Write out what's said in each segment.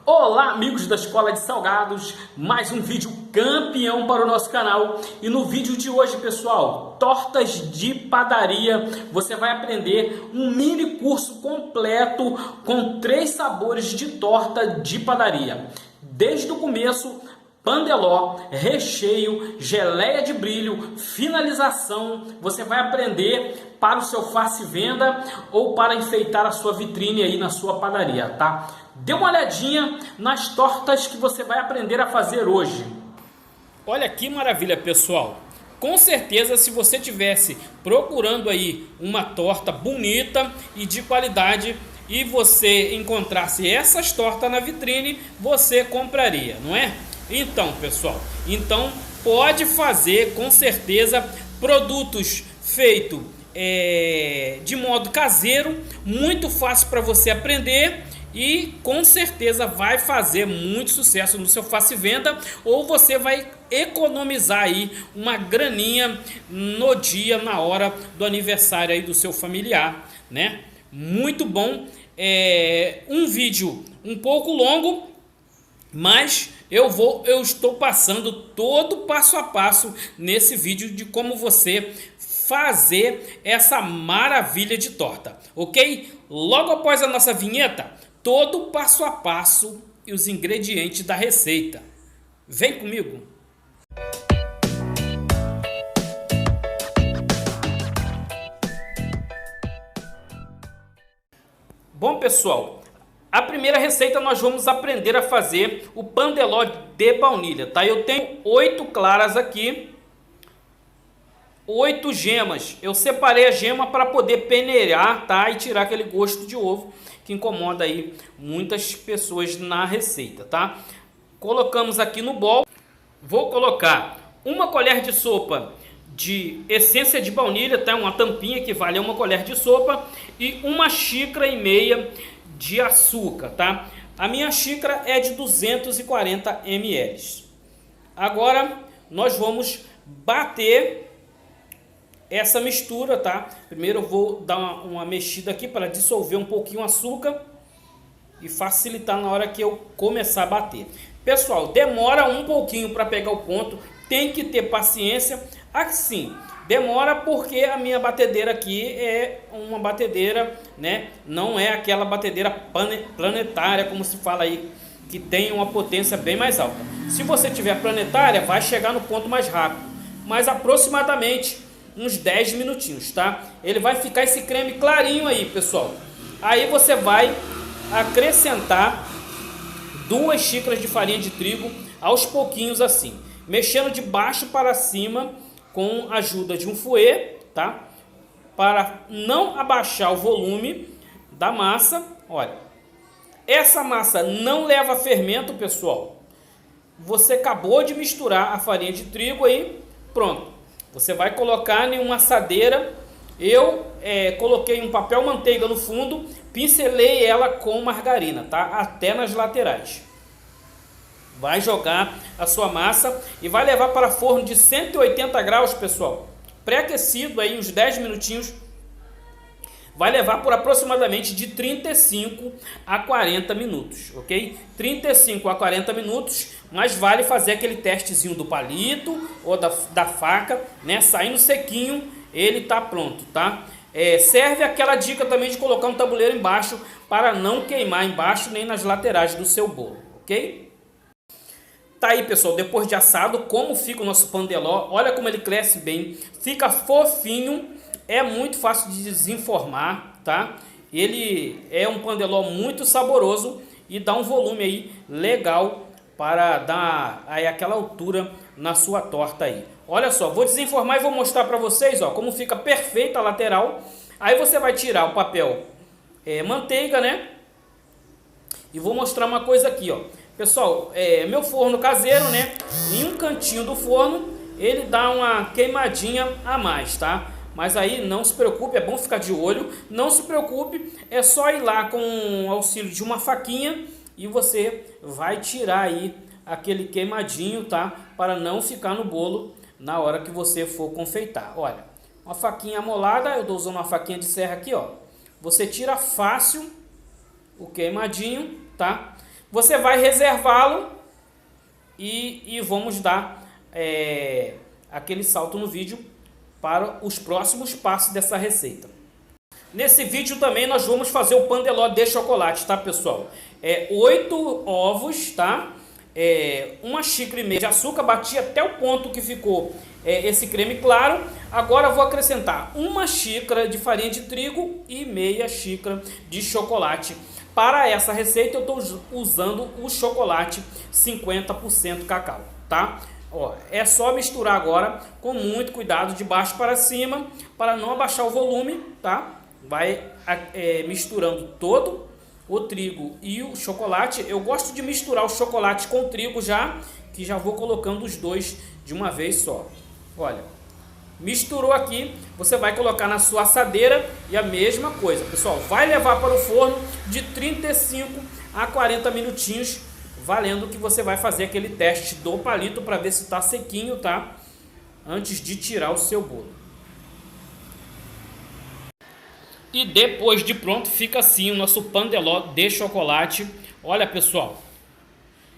Olá, amigos da Escola de Salgados, mais um vídeo campeão para o nosso canal. E no vídeo de hoje, pessoal, tortas de padaria, você vai aprender um mini curso completo com 3 sabores de torta de padaria. Desde o começo, pandeló, recheio, geleia de brilho, finalização, você vai aprender para o seu face venda ou para enfeitar a sua vitrine aí na sua padaria, tá? Dê uma olhadinha nas tortas que você vai aprender a fazer hoje. Olha que maravilha, pessoal! Com certeza, se você tivesse procurando aí uma torta bonita e de qualidade e você encontrasse essas tortas na vitrine, você compraria, não é? Então, pessoal, pode fazer com certeza produtos feitos de modo caseiro, muito fácil para você aprender. E com certeza vai fazer muito sucesso no seu face venda, ou você vai economizar aí uma graninha no dia, na hora do aniversário aí do seu familiar, né? Muito bom. Um vídeo um pouco longo, mas eu estou passando todo passo a passo nesse vídeo de como você fazer essa maravilha de torta, ok? Logo após a nossa vinheta, todo o passo a passo e os ingredientes da receita. Vem comigo! Bom, pessoal, a primeira receita nós vamos aprender a fazer o pandeló de baunilha, tá? Eu tenho 8 claras aqui, 8 gemas. Eu separei a gema para poder peneirar, tá? E tirar aquele gosto de ovo que incomoda aí muitas pessoas na receita, tá? Colocamos aqui no bol. Vou colocar uma colher de sopa de essência de baunilha, tá? Uma tampinha que vale a uma colher de sopa, e 1,5 xícaras de açúcar, tá? A minha xícara é de 240 ml. Agora nós vamos bater essa mistura, tá? Primeiro eu vou dar uma mexida aqui para dissolver um pouquinho o açúcar e facilitar na hora que eu começar a bater. Pessoal, demora um pouquinho para pegar o ponto, tem que ter paciência. Assim, demora porque a minha batedeira aqui é uma batedeira, né? Não é aquela batedeira planetária, como se fala aí, que tem uma potência bem mais alta. Se você tiver planetária, vai chegar no ponto mais rápido, mas aproximadamente uns 10 minutinhos, tá? Ele vai ficar esse creme clarinho aí, pessoal. Aí você vai acrescentar 2 xícaras de farinha de trigo aos pouquinhos assim, mexendo de baixo para cima com a ajuda de um fouet, tá? Para não abaixar o volume da massa. Olha, essa massa não leva fermento, pessoal. Você acabou de misturar a farinha de trigo aí, pronto. Você vai colocar em uma assadeira. Eu coloquei um papel manteiga no fundo, pincelei ela com margarina, tá? Até nas laterais. Vai jogar a sua massa e vai levar para forno de 180 graus, pessoal. Pré-aquecido aí uns 10 minutinhos. Vai levar por aproximadamente de 35 a 40 minutos, ok? 35 a 40 minutos, mas vale fazer aquele testezinho do palito ou da faca, né? Saindo sequinho, ele tá pronto, tá? Serve aquela dica também de colocar um tabuleiro embaixo para não queimar embaixo nem nas laterais do seu bolo, ok? Tá aí, pessoal, depois de assado, como fica o nosso pandeló. Olha como ele cresce bem, fica fofinho. É muito fácil de desenformar, tá? Ele é um pandeló muito saboroso e dá um volume aí legal para dar aí aquela altura na sua torta aí. Olha só, vou desenformar e vou mostrar para vocês, ó, como fica perfeita a lateral. Aí você vai tirar o papel manteiga, né? E vou mostrar uma coisa aqui, ó. Pessoal, meu forno caseiro, né? Em um cantinho do forno, ele dá uma queimadinha a mais, tá? Mas aí não se preocupe, é bom ficar de olho. Não se preocupe, é só ir lá com o auxílio de uma faquinha e você vai tirar aí aquele queimadinho, tá? Para não ficar no bolo na hora que você for confeitar. Olha, uma faquinha amolada, eu estou usando uma faquinha de serra aqui, ó. Você tira fácil o queimadinho, tá? você vai reservá-lo e vamos dar aquele salto no vídeo para os próximos passos dessa receita. Nesse vídeo também nós vamos fazer o pandeló de chocolate, tá, pessoal? 8 ovos, tá? 1,5 xícara de açúcar, bati até o ponto que ficou esse creme claro. Agora vou acrescentar 1 xícara de farinha de trigo e meia xícara de chocolate. Para essa receita eu estou usando o chocolate 50% cacau, tá? Ó, é só misturar agora com muito cuidado de baixo para cima para não abaixar o volume, tá? Vai misturando todo o trigo e o chocolate. Eu gosto de misturar o chocolate com o trigo já, que já vou colocando os dois de uma vez só. Olha, misturou aqui, você vai colocar na sua assadeira e a mesma coisa, pessoal. Vai levar para o forno de 35 a 40 minutinhos, valendo que você vai fazer aquele teste do palito para ver se está sequinho, tá? Antes de tirar o seu bolo. E depois de pronto fica assim o nosso pandeló de chocolate. Olha, pessoal,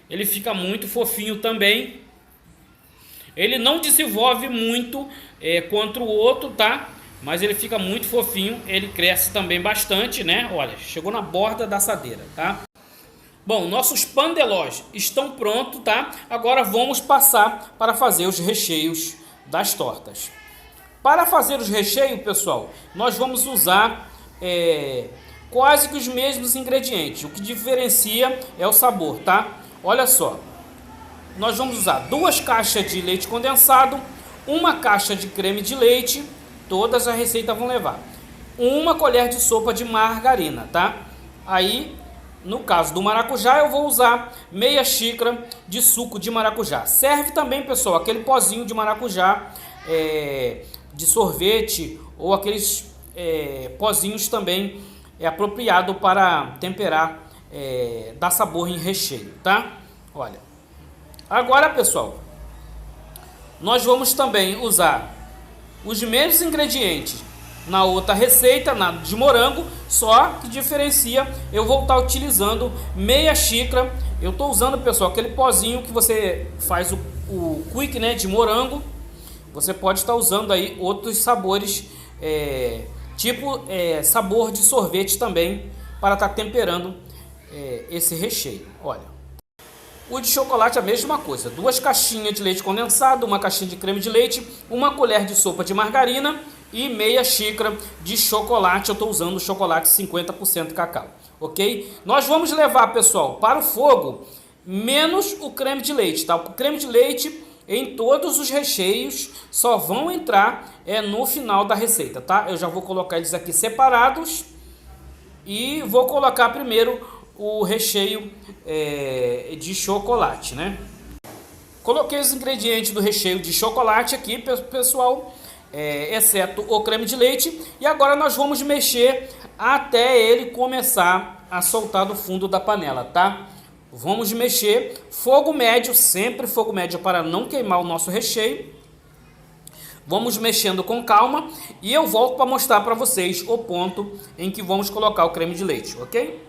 ele fica muito fofinho também. Ele não desenvolve muito quanto o outro, tá? Mas ele fica muito fofinho. Ele cresce também bastante, né? Olha, chegou na borda da assadeira, tá? Bom, nossos pandelós estão prontos, tá? Agora vamos passar para fazer os recheios das tortas. Para fazer os recheios, pessoal, nós vamos usar quase que os mesmos ingredientes. O que diferencia é o sabor, tá? Olha só. Nós vamos usar 2 caixas de leite condensado, 1 caixa de creme de leite, todas as receitas vão levar 1 colher de sopa de margarina, tá? Aí, no caso do maracujá, eu vou usar meia xícara de suco de maracujá. Serve também, pessoal, aquele pozinho de maracujá de sorvete ou aqueles pozinhos também apropriado para temperar, dar sabor em recheio, tá? Olha. Agora, pessoal, nós vamos também usar os mesmos ingredientes na outra receita, na de morango, só que diferencia, eu vou estar utilizando meia xícara. Eu estou usando, pessoal, aquele pozinho que você faz o quick, né, de morango. Você pode estar usando aí outros sabores, sabor de sorvete também, para estar temperando esse recheio. Olha. O de chocolate é a mesma coisa, 2 caixinhas de leite condensado, 1 caixinha de creme de leite, 1 colher de sopa de margarina e meia xícara de chocolate. Eu estou usando o chocolate 50% cacau, ok? Nós vamos levar, pessoal, para o fogo menos o creme de leite, tá? O creme de leite em todos os recheios só vão entrar no final da receita, tá? Eu já vou colocar eles aqui separados e vou colocar primeiro o recheio de chocolate, né? Coloquei os ingredientes do recheio de chocolate aqui, pessoal, exceto o creme de leite. E agora nós vamos mexer até ele começar a soltar do fundo da panela, tá? Vamos mexer, fogo médio, sempre fogo médio para não queimar o nosso recheio. Vamos mexendo com calma e eu volto para mostrar para vocês o ponto em que vamos colocar o creme de leite, ok?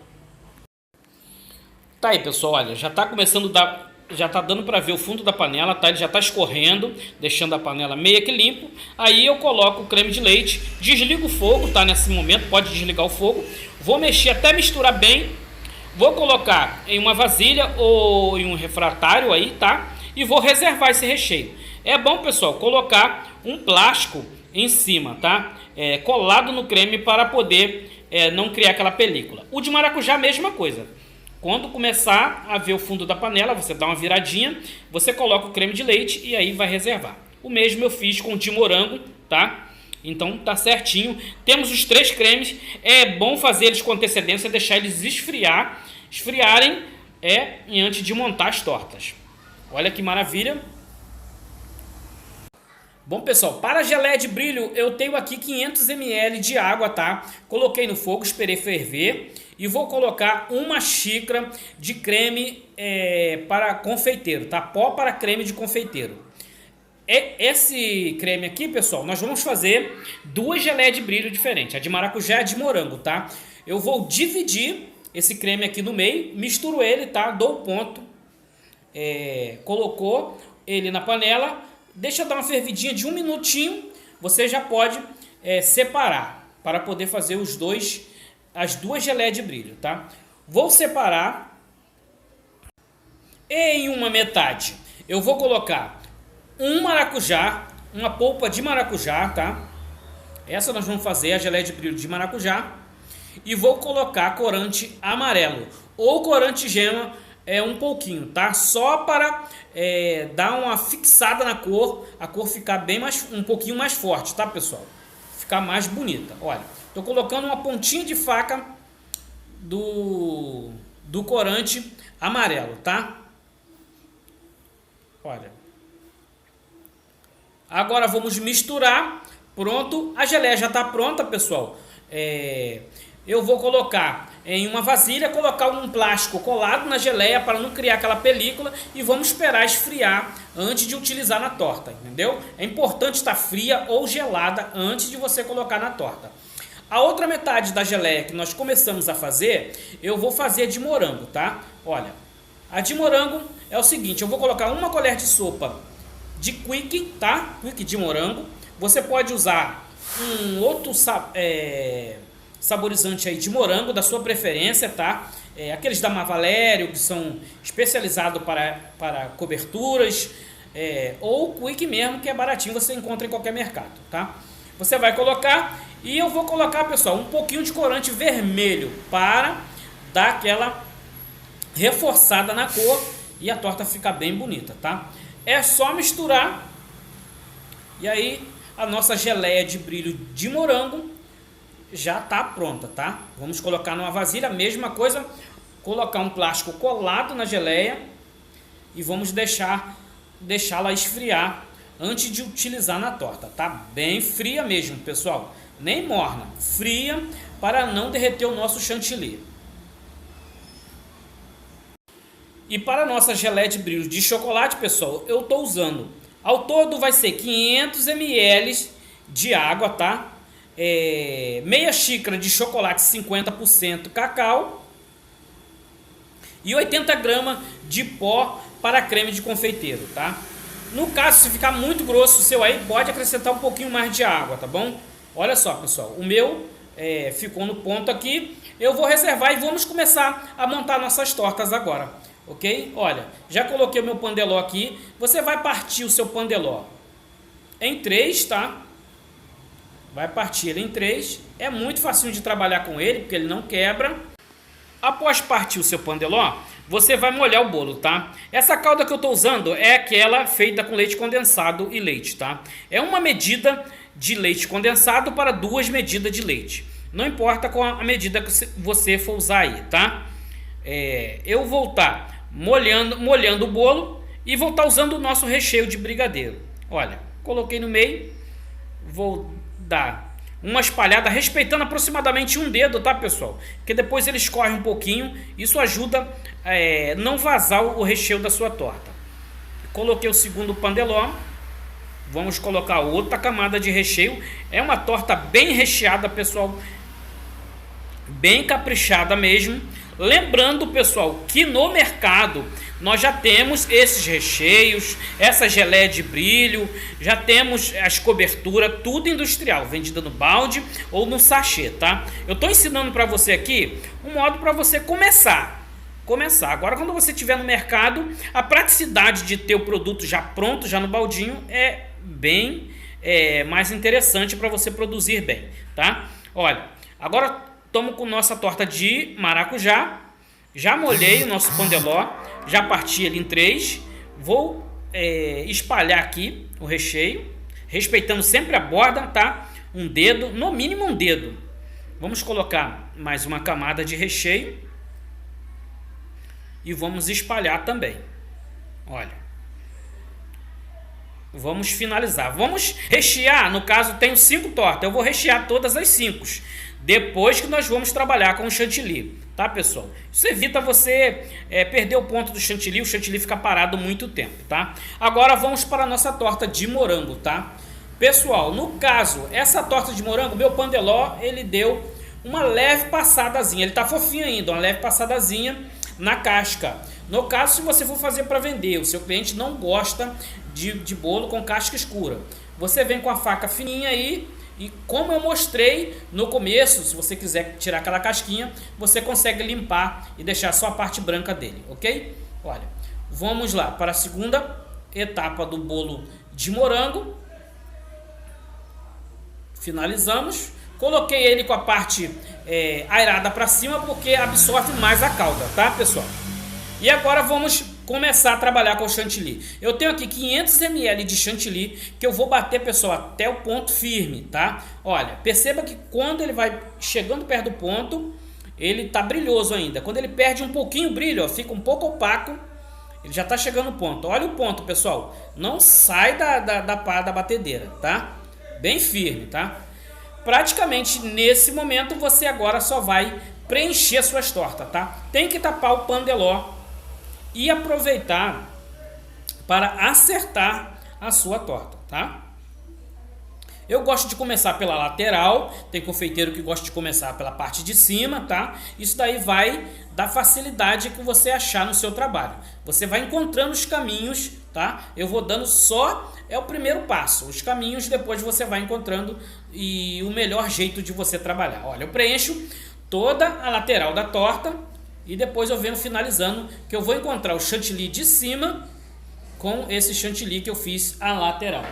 Tá aí, pessoal, olha, já tá começando a dar, já tá dando para ver o fundo da panela, tá? Ele já tá escorrendo, deixando a panela meio que limpo. Aí eu coloco o creme de leite, desligo o fogo, tá? Nesse momento pode desligar o fogo. Vou mexer até misturar bem. Vou colocar em uma vasilha ou em um refratário aí, tá? E vou reservar esse recheio. É bom, pessoal, colocar um plástico em cima, tá? Colado no creme para poder não criar aquela película. O de maracujá, mesma coisa. Quando começar a ver o fundo da panela, você dá uma viradinha, você coloca o creme de leite e aí vai reservar. O mesmo eu fiz com o de morango, tá? Então tá certinho. Temos os 3 cremes. É bom fazer eles com antecedência, deixar eles esfriarem antes de montar as tortas. Olha que maravilha. Bom, pessoal, para a geleia de brilho eu tenho aqui 500 ml de água, tá? Coloquei no fogo, esperei ferver e vou colocar 1 xícara de creme para confeiteiro, tá? Pó para creme de confeiteiro. Esse creme aqui, pessoal, nós vamos fazer 2 geleias de brilho diferentes, a de maracujá e a de morango, tá? Eu vou dividir esse creme aqui no meio, misturo ele, tá? Dou o ponto, colocou ele na panela, deixa dar uma fervidinha de 1 minutinho, você já pode separar para poder fazer as duas geleias de brilho, tá? Vou separar em uma metade. Eu vou colocar um maracujá, uma polpa de maracujá, tá? Essa nós vamos fazer a geleia de brilho de maracujá. E vou colocar corante amarelo ou corante gema um pouquinho, tá? Só para dar uma fixada na cor, a cor ficar um pouquinho mais forte, tá, pessoal? Ficar mais bonita. Olha, tô colocando uma pontinha de faca do corante amarelo, tá? Olha. Agora vamos misturar. Pronto, a geleia já está pronta, pessoal. Eu vou colocar em uma vasilha, colocar um plástico colado na geleia para não criar aquela película e vamos esperar esfriar antes de utilizar na torta, entendeu? É importante estar fria ou gelada antes de você colocar na torta. A outra metade da geleia que nós começamos a fazer, eu vou fazer de morango, tá? Olha, a de morango é o seguinte, eu vou colocar uma colher de sopa de quick, tá? Quick de morango. Você pode usar um outro saborizante aí de morango da sua preferência, tá? Aqueles da Mavalério, que são especializados para coberturas, ou o Quick mesmo, que é baratinho, você encontra em qualquer mercado, tá? Você vai colocar, e eu vou colocar, pessoal, um pouquinho de corante vermelho para dar aquela reforçada na cor e a torta ficar bem bonita, tá? É só misturar e aí a nossa geleia de brilho de morango já está pronta, tá? Vamos colocar numa vasilha, mesma coisa, colocar um plástico colado na geleia e vamos deixá-la esfriar antes de utilizar na torta, tá? Bem fria mesmo, pessoal, nem morna, fria para não derreter o nosso chantilly. E para a nossa geleia de brilho de chocolate, pessoal, eu estou usando, ao todo vai ser 500 ml de água, tá? Meia xícara de chocolate 50% cacau e 80 gramas de pó para creme de confeiteiro, tá? No caso, se ficar muito grosso o seu aí, pode acrescentar um pouquinho mais de água, tá bom? Olha só, pessoal, o meu ficou no ponto aqui, eu vou reservar e vamos começar a montar nossas tortas agora, ok? Olha, já coloquei o meu pandeló aqui, você vai partir o seu pandeló em 3, tá? Vai partir ele em 3, é muito facinho de trabalhar com ele, porque ele não quebra. Após partir o seu pandeló, você vai molhar o bolo, tá? Essa calda que eu estou usando é aquela feita com leite condensado e leite, tá? É uma medida de leite condensado para 2 medidas de leite. Não importa qual a medida que você for usar aí, tá? Eu vou estar molhando o bolo e vou estar usando o nosso recheio de brigadeiro. Olha, coloquei no meio, vou dar uma espalhada, respeitando aproximadamente um dedo, tá, pessoal? Porque depois ele escorre um pouquinho, isso ajuda não vazar o recheio da sua torta. Coloquei o segundo pandeló, vamos colocar outra camada de recheio. É uma torta bem recheada, pessoal, bem caprichada mesmo. Lembrando, pessoal, que no mercado nós já temos esses recheios, essa geleia de brilho, já temos as coberturas, tudo industrial, vendida no balde ou no sachê, tá? Eu estou ensinando para você aqui um modo para você começar. Agora, quando você estiver no mercado, a praticidade de ter o produto já pronto, já no baldinho, é bem mais interessante para você produzir bem, tá? Olha, agora estamos com nossa torta de maracujá. Já molhei o nosso pandeló, já parti ele em 3. Vou espalhar aqui o recheio, respeitando sempre a borda, tá? Um dedo, no mínimo um dedo. Vamos colocar mais uma camada de recheio e vamos espalhar também. Olha, vamos finalizar. Vamos rechear, no caso tenho 5 tortas, eu vou rechear todas as 5. Depois que nós vamos trabalhar com o chantilly, tá, pessoal? Isso evita você perder o ponto do chantilly, o chantilly fica parado muito tempo, tá? Agora vamos para a nossa torta de morango, tá? Pessoal, no caso, essa torta de morango, meu pandeló, ele deu uma leve passadazinha. Ele tá fofinho ainda, uma leve passadazinha na casca. No caso, se você for fazer para vender, o seu cliente não gosta de bolo com casca escura, você vem com a faca fininha aí e, como eu mostrei no começo, se você quiser tirar aquela casquinha, você consegue limpar e deixar só a parte branca dele, ok? Olha, vamos lá para a segunda etapa do bolo de morango. Finalizamos. Coloquei ele com a parte airada para cima porque absorve mais a calda, tá, pessoal? E agora vamos começar a trabalhar com o chantilly. Eu tenho aqui 500 ml de chantilly que eu vou bater, pessoal, até o ponto firme, tá? Olha, perceba que quando ele vai chegando perto do ponto, ele tá brilhoso ainda. Quando ele perde um pouquinho o brilho, ó, fica um pouco opaco, ele já tá chegando no ponto. Olha o ponto, pessoal. Não sai da pá da batedeira, tá? Bem firme, tá? Praticamente nesse momento você agora só vai preencher suas tortas, tá? Tem que tapar o pandeló e aproveitar para acertar a sua torta, tá? Eu gosto de começar pela lateral, tem confeiteiro que gosta de começar pela parte de cima, tá? Isso daí vai dar facilidade que você achar no seu trabalho. Você vai encontrando os caminhos, tá? Eu vou dando só, é o primeiro passo. Os caminhos depois você vai encontrando e o melhor jeito de você trabalhar. Olha, eu preencho toda a lateral da torta e depois eu venho finalizando, que eu vou encontrar o chantilly de cima com esse chantilly que eu fiz a lateral.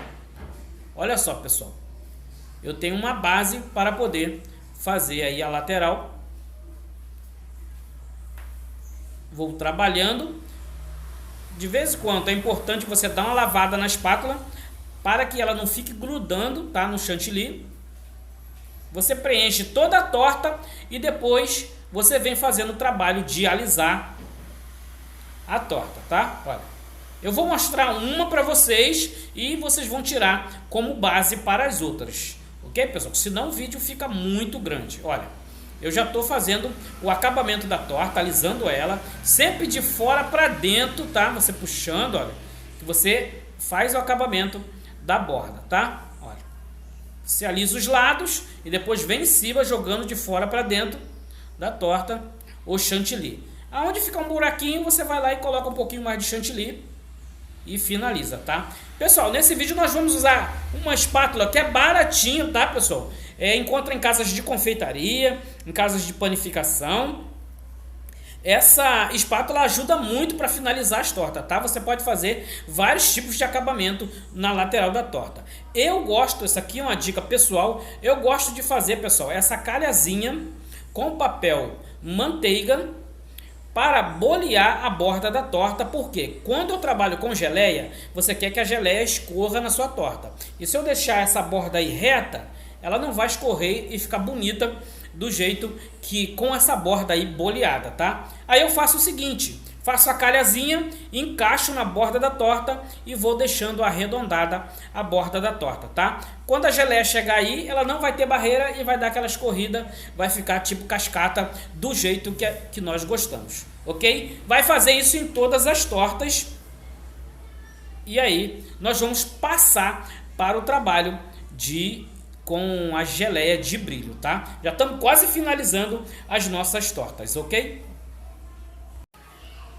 Olha só, pessoal. Eu tenho uma base para poder fazer aí a lateral. Vou trabalhando. De vez em quando é importante você dar uma lavada na espátula para que ela não fique grudando, tá, no chantilly. Você preenche toda a torta e depois você vem fazendo o trabalho de alisar a torta, tá? Olha. Eu vou mostrar uma para vocês e vocês vão tirar como base para as outras. Ok, pessoal? Senão o vídeo fica muito grande. Olha, eu já estou fazendo o acabamento da torta, alisando ela, sempre de fora para dentro, tá? Você puxando, olha, que você faz o acabamento da borda, tá? Olha, você alisa os lados e depois vem em cima jogando de fora para dentro da torta o chantilly. Aonde fica um buraquinho, você vai lá e coloca um pouquinho mais de chantilly e finaliza, tá? Pessoal, nesse vídeo nós vamos usar uma espátula que é baratinho, tá, pessoal? Encontra em casas de confeitaria, em casas de panificação. Essa espátula ajuda muito para finalizar as tortas, tá? Você pode fazer vários tipos de acabamento na lateral da torta. Eu gosto, essa aqui é uma dica pessoal, eu gosto de fazer, pessoal, essa calhazinha com papel manteiga para bolear a borda da torta, porque quando eu trabalho com geleia, você quer que a geleia escorra na sua torta. E se eu deixar essa borda aí reta, ela não vai escorrer e ficar bonita do jeito que com essa borda aí boleada, tá? Aí eu faço o seguinte, faço a calhazinha, encaixo na borda da torta e vou deixando arredondada a borda da torta, tá? Quando a geleia chegar aí, ela não vai ter barreira e vai dar aquela escorrida, vai ficar tipo cascata do jeito que nós gostamos, ok? Vai fazer isso em todas as tortas e aí nós vamos passar para o trabalho com a geleia de brilho, tá? Já estamos quase finalizando as nossas tortas, ok?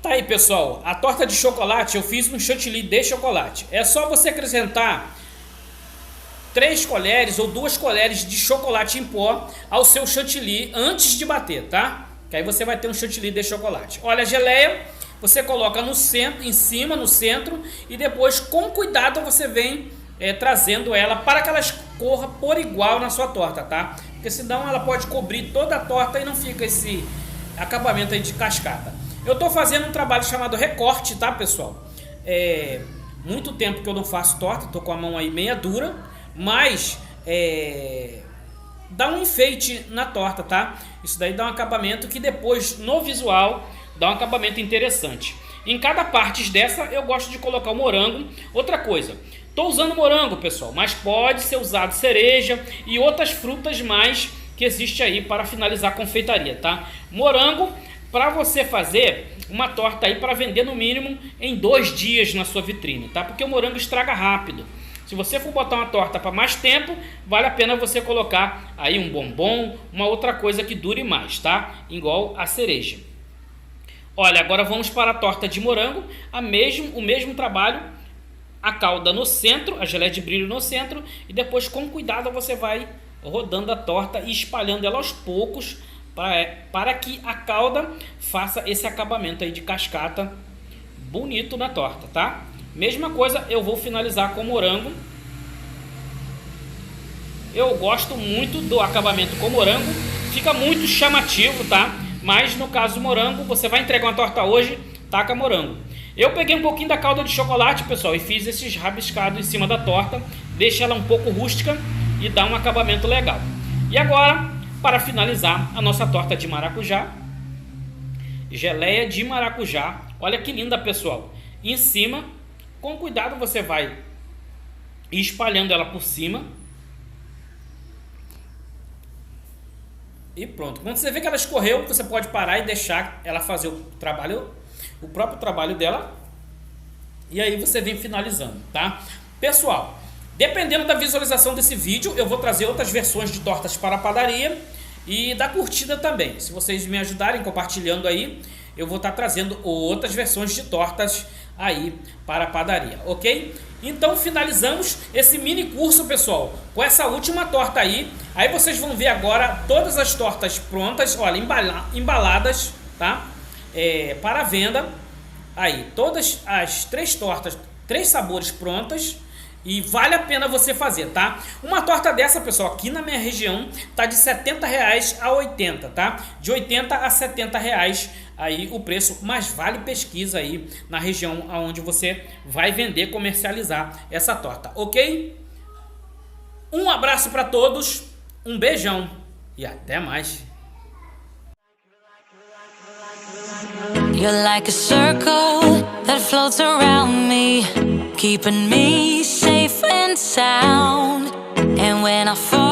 Tá aí, pessoal, a torta de chocolate eu fiz no chantilly de chocolate. É só você acrescentar 3 colheres ou 2 colheres de chocolate em pó ao seu chantilly antes de bater, tá? Que aí você vai ter um chantilly de chocolate. Olha a geleia, você coloca no centro, em cima, no centro, e depois com cuidado você vem trazendo ela para que ela escorra por igual na sua torta, tá? Porque senão ela pode cobrir toda a torta e não fica esse acabamento aí de cascata. Eu estou fazendo um trabalho chamado recorte, tá, pessoal? Muito tempo que eu não faço torta, estou com a mão aí meia dura, mas dá um enfeite na torta, tá? Isso daí dá um acabamento que depois no visual dá um acabamento interessante. Em cada parte dessa eu gosto de colocar o morango. Outra coisa, estou usando morango, pessoal, mas pode ser usado cereja e outras frutas mais que existe aí para finalizar a confeitaria, tá? Morango para você fazer uma torta aí para vender no mínimo em 2 dias na sua vitrine, tá? Porque o morango estraga rápido. Se você for botar uma torta para mais tempo, vale a pena você colocar aí um bombom, uma outra coisa que dure mais, tá? Igual a cereja. Olha, agora vamos para a torta de morango, o mesmo trabalho, a calda no centro, a geleia de brilho no centro, e depois com cuidado você vai rodando a torta e espalhando ela aos poucos, para que a calda faça esse acabamento aí de cascata bonito na torta, tá? Mesma coisa eu vou finalizar com morango. Eu gosto muito do acabamento com morango, fica muito chamativo, tá? Mas no caso do morango, você vai entregar uma torta hoje, taca morango. Eu peguei um pouquinho da calda de chocolate, pessoal, e fiz esses rabiscados em cima da torta, deixa ela um pouco rústica e dá um acabamento legal. E agora, para finalizar a nossa torta de maracujá, geleia de maracujá, olha que linda, pessoal. Em cima, com cuidado você vai espalhando ela por cima. E pronto. Quando você vê que ela escorreu, você pode parar e deixar ela fazer o próprio trabalho dela. E aí você vem finalizando, tá? Pessoal, dependendo da visualização desse vídeo, eu vou trazer outras versões de tortas para a padaria e da curtida também. Se vocês me ajudarem compartilhando aí, eu vou estar trazendo outras versões de tortas aí para a padaria, ok? Então finalizamos esse mini curso, pessoal, com essa última torta aí. Aí vocês vão ver agora todas as tortas prontas, olha, embaladas, tá? Para venda. Aí, todas as 3 tortas, 3 sabores prontas. E vale a pena você fazer, tá? Uma torta dessa, pessoal, aqui na minha região, tá de R$70 a R$80, tá? De R$80 a R$70 aí o preço, mas vale pesquisa aí na região onde você vai vender, comercializar essa torta, ok? Um abraço para todos, um beijão e até mais. You're like a circle that floats around me, keeping me safe and sound. And when I fall